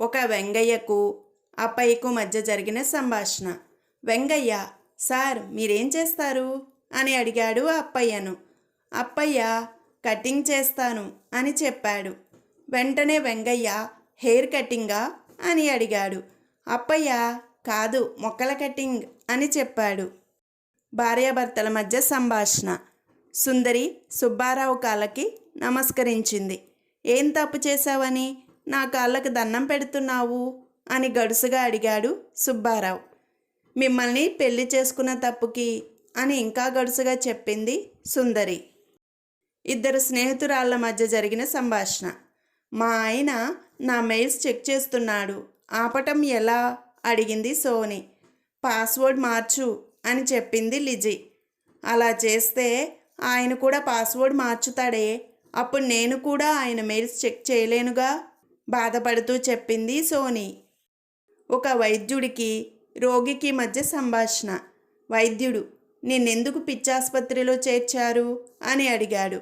ఒక వెంగయ్యకు అప్పయ్యకు మధ్య జరిగిన సంభాషణ. వెంగయ్య, సార్ మీరేం చేస్తారు అని అడిగాడు అప్పయ్యను. అప్పయ్య, కటింగ్ చేస్తాను అని చెప్పాడు. వెంటనే వెంగయ్య, హెయిర్ కటింగా అని అడిగాడు. అప్పయ్య, కాదు మొక్కల కటింగ్ అని చెప్పాడు. భార్యాభర్తల మధ్య సంభాషణ. సుందరి సుబ్బారావు కాళ్ళకి నమస్కరించింది. ఏం తప్పు చేశావని నా కాళ్ళకు దండం పెడుతున్నావు అని గడుసుగా అడిగాడు సుబ్బారావు. మిమ్మల్ని పెళ్లి చేసుకున్న తప్పుకి అని ఇంకా గడుసుగా చెప్పింది సుందరి. ఇద్దరు స్నేహితురాళ్ల మధ్య జరిగిన సంభాషణ. మా ఆయన నా మెయిల్స్ చెక్ చేస్తున్నాడు, ఆపటం ఎలా అడిగింది సోని. పాస్వర్డ్ మార్చు అని చెప్పింది లిజీ. అలా చేస్తే ఆయన కూడా పాస్వర్డ్ మార్చుతాడే, అప్పుడు నేను కూడా ఆయన మెయిల్స్ చెక్ చేయలేనుగా బాధపడుతూ చెప్పింది సోని. ఒక వైద్యుడికి రోగికి మధ్య సంభాషణ. వైద్యుడు, నిన్నెందుకు పిచ్చాసుపత్రిలో చేర్చారు అని అడిగాడు.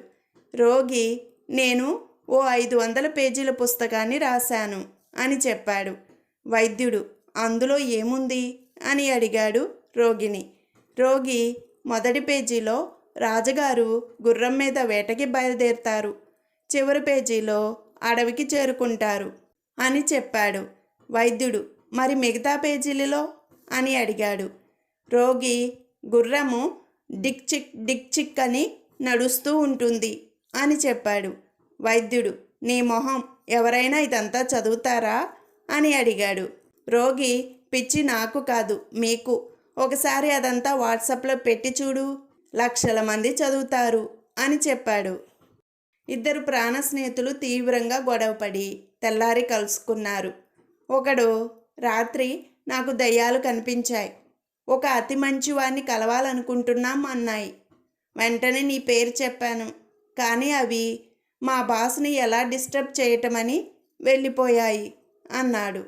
రోగి, నేను ఓ 500 పేజీల పుస్తకాన్ని రాశాను అని చెప్పాడు. వైద్యుడు, అందులో ఏముంది అని అడిగాడు రోగిని. రోగి, మొదటి పేజీలో రాజుగారు గుర్రం మీద వేటకి బయలుదేరుతారు, చివరి పేజీలో అడవికి చేరుకుంటారు అని చెప్పాడు. వైద్యుడు, మరి మిగతా పేజీలలో అని అడిగాడు. రోగి, గుర్రము డిక్ చిక్ డిక్ చిక్ అని నడుస్తూ ఉంటుంది అని చెప్పాడు. వైద్యుడు, నీ మొహం, ఎవరైనా ఇదంతా చదువుతారా అని అడిగాడు. రోగి, పిచ్చి నాకు కాదు మీకు, ఒకసారి అదంతా వాట్సాప్లో పెట్టి చూడు, లక్షల మంది చదువుతారు అని చెప్పాడు. ఇద్దరు ప్రాణ స్నేహితులు తీవ్రంగా గొడవపడి తెల్లారి కలుసుకున్నారు. ఒకడు, రాత్రి నాకు దయ్యాలు కనిపించాయి, ఒక అతి మంచివాడిని కలవాలనుకుంటున్నాం అన్నాయి. వెంటనే నీ పేరు చెప్పాను, కానీ అవి మా బాస్ని ఎలా డిస్టర్బ్ చేయటమని వెళ్ళిపోయాయి అన్నాడు.